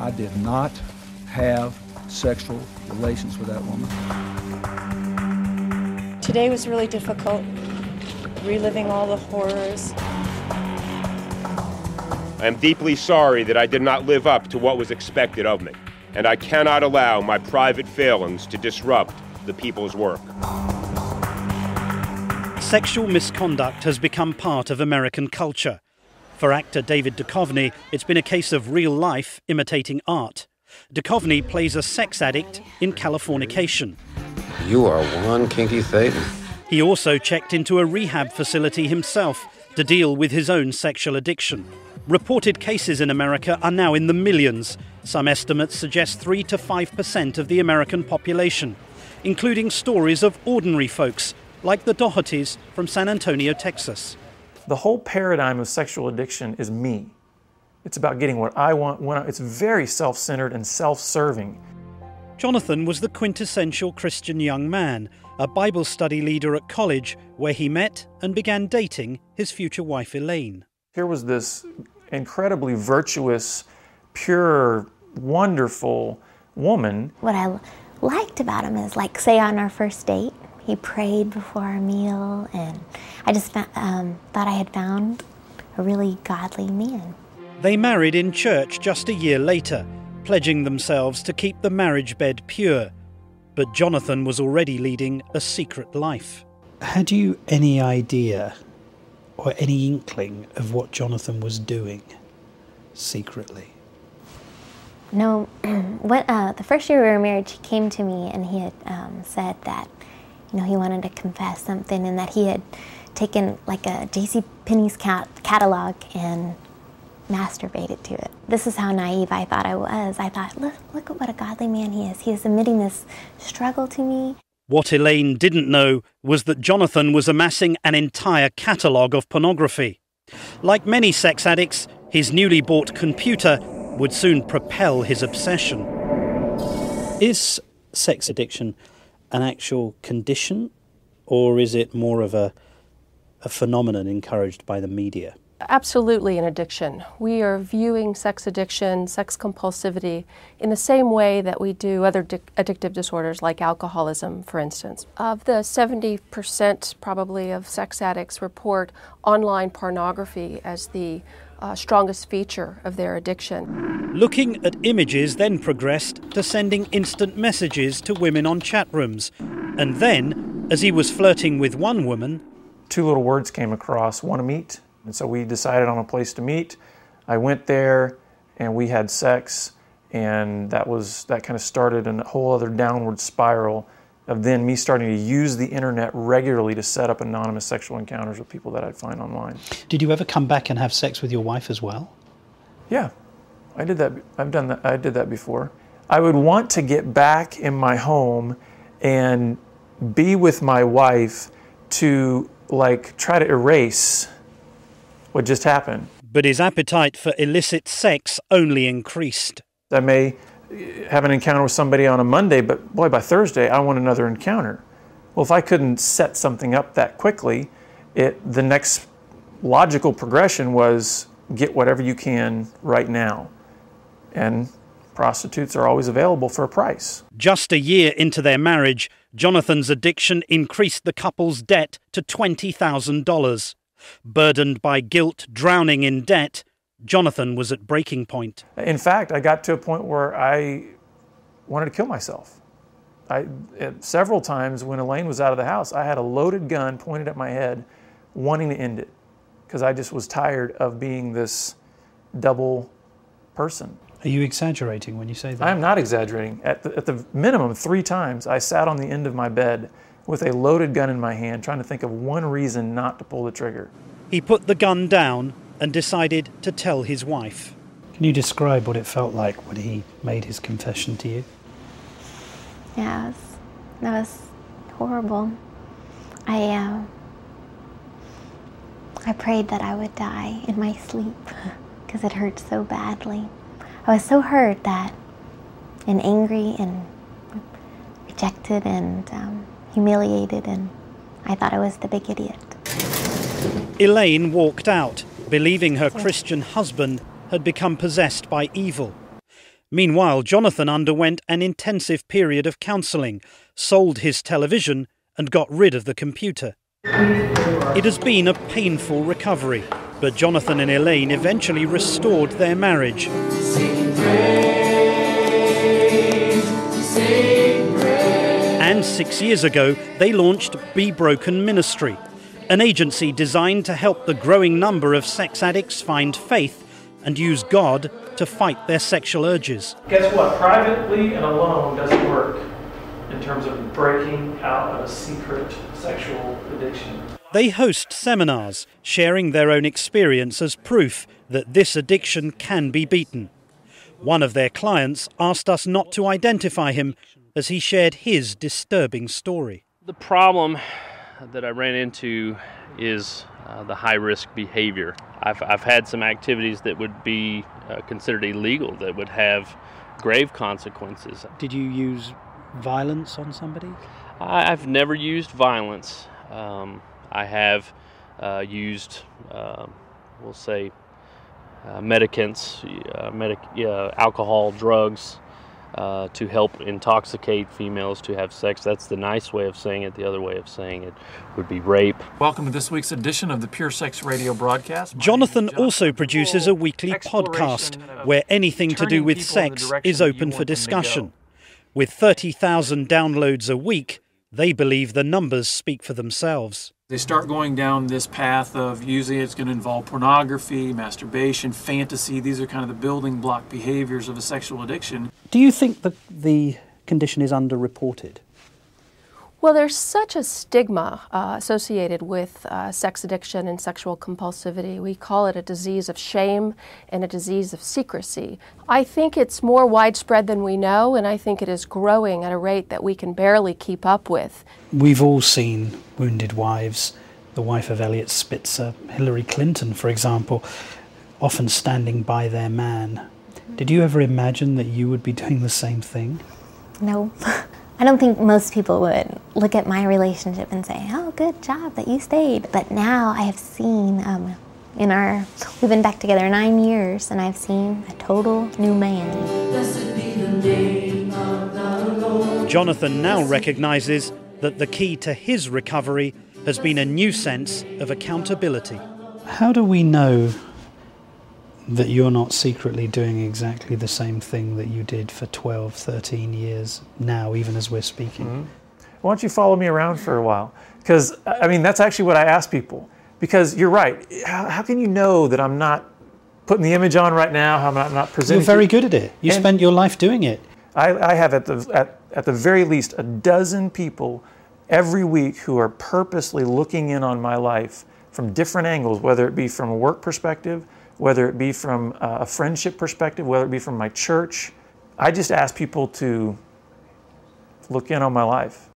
I did not have sexual relations with that woman. Today was really difficult, reliving all the horrors. I am deeply sorry that I did not live up to what was expected of me, and I cannot allow my private failings to disrupt the people's work. Sexual misconduct has become part of American culture. For actor David Duchovny, it's been a case of real life imitating art. Duchovny plays a sex addict in Californication. You are one kinky Satan. He also checked into a rehab facility himself to deal with his own sexual addiction. Reported cases in America are now in the millions. Some estimates suggest 3 to 5% of the American population, including stories of ordinary folks like the Dohertys from San Antonio, Texas. The whole paradigm of sexual addiction is me. It's about getting what I want, it's very self-centered and self-serving. Jonathan was the quintessential Christian young man, a Bible study leader at college where he met and began dating his future wife Elaine. Here was this incredibly virtuous, pure, wonderful woman. What I liked about him is, like, say on our first date, he prayed before our meal, and I just thought I had found a really godly man. They married in church just a year later, pledging themselves to keep the marriage bed pure. But Jonathan was already leading a secret life. Had you any idea or any inkling of what Jonathan was doing secretly? No. The first year we were married, he came to me and he had said that, he wanted to confess something, and that he had taken like a JCPenney's catalog and masturbated to it. This is how naive I thought I was. I thought, look at what a godly man he is. He is admitting this struggle to me. What Elaine didn't know was that Jonathan was amassing an entire catalogue of pornography. Like many sex addicts, his newly bought computer would soon propel his obsession. Is sex addiction an actual condition, or is it more of a phenomenon encouraged by the media? Absolutely an addiction. We are viewing sex addiction, sex compulsivity, in the same way that we do other addictive disorders like alcoholism, for instance. Of the 70% probably of sex addicts report online pornography as the strongest feature of their addiction. Looking at images then progressed to sending instant messages to women on chat rooms. And then, as he was flirting with one woman, 2 little words came across: want to meet? And so we decided on a place to meet. I went there and we had sex, and that kind of started a whole other downward spiral of then me starting to use the internet regularly to set up anonymous sexual encounters with people that I'd find online. Did you ever come back and have sex with your wife as well? Yeah, I did that. I did that before. I would want to get back in my home and be with my wife to, like, try to erase what just happened. But his appetite for illicit sex only increased. I may have an encounter with somebody on a Monday, but boy, by Thursday, I want another encounter. Well, if I couldn't set something up that quickly, the next logical progression was get whatever you can right now. And prostitutes are always available for a price. Just a year into their marriage, Jonathan's addiction increased the couple's debt to $20,000. Burdened by guilt, drowning in debt, Jonathan was at breaking point. In fact, I got to a point where I wanted to kill myself. Several times when Elaine was out of the house, I had a loaded gun pointed at my head, wanting to end it, because I just was tired of being this double person. Are you exaggerating when you say that? I am not exaggerating. At the minimum 3 times, I sat on the end of my bed with a loaded gun in my hand, trying to think of one reason not to pull the trigger. He put the gun down and decided to tell his wife. Can you describe what it felt like when he made his confession to you? Yeah, that was horrible. I prayed that I would die in my sleep because it hurt so badly. I was so hurt and angry and rejected and humiliated, and I thought I was the big idiot. Elaine walked out, believing her Christian husband had become possessed by evil. Meanwhile, Jonathan underwent an intensive period of counselling, sold his television and got rid of the computer. It has been a painful recovery, but Jonathan and Elaine eventually restored their marriage. And 6 years ago, they launched Be Broken Ministry, an agency designed to help the growing number of sex addicts find faith and use God to fight their sexual urges. Guess what? Privately and alone doesn't work in terms of breaking out of a secret sexual addiction. They host seminars, sharing their own experience as proof that this addiction can be beaten. One of their clients asked us not to identify him as he shared his disturbing story. The problem that I ran into is the high-risk behavior. I've had some activities that would be considered illegal, that would have grave consequences. Did you use violence on somebody? I've never used violence. I have used, we'll say, medicants, alcohol, drugs, to help intoxicate females to have sex. That's the nice way of saying it. The other way of saying it would be rape. Welcome to this week's edition of the Pure Sex Radio broadcast. Jonathan also produces a weekly podcast where anything to do with sex is open for discussion. With 30,000 downloads a week, they believe the numbers speak for themselves. They start going down this path of usually it's going to involve pornography, masturbation, fantasy. These are kind of the building block behaviors of a sexual addiction. Do you think that the condition is underreported? Well, there's such a stigma associated with sex addiction and sexual compulsivity. We call it a disease of shame and a disease of secrecy. I think it's more widespread than we know, and I think it is growing at a rate that we can barely keep up with. We've all seen Wounded Wives, the wife of Elliot Spitzer, Hillary Clinton, for example, often standing by their man. Did you ever imagine that you would be doing the same thing? No. I don't think most people would look at my relationship and say, oh, good job that you stayed. But now I have seen, we've been back together 9 years, and I've seen a total new man. Jonathan now recognizes that the key to his recovery has been a new sense of accountability. How do we know that you're not secretly doing exactly the same thing that you did for 12, 13 years now, even as we're speaking? Mm-hmm. Why don't you follow me around for a while? Because, that's actually what I ask people. Because you're right. How can you know that I'm not putting the image on right now, how I'm not presenting? You're very good at it. You spent your life doing it. I have at the very least a dozen people every week who are purposely looking in on my life from different angles, whether it be from a work perspective, whether it be from a friendship perspective, whether it be from my church. I just ask people to look in on my life.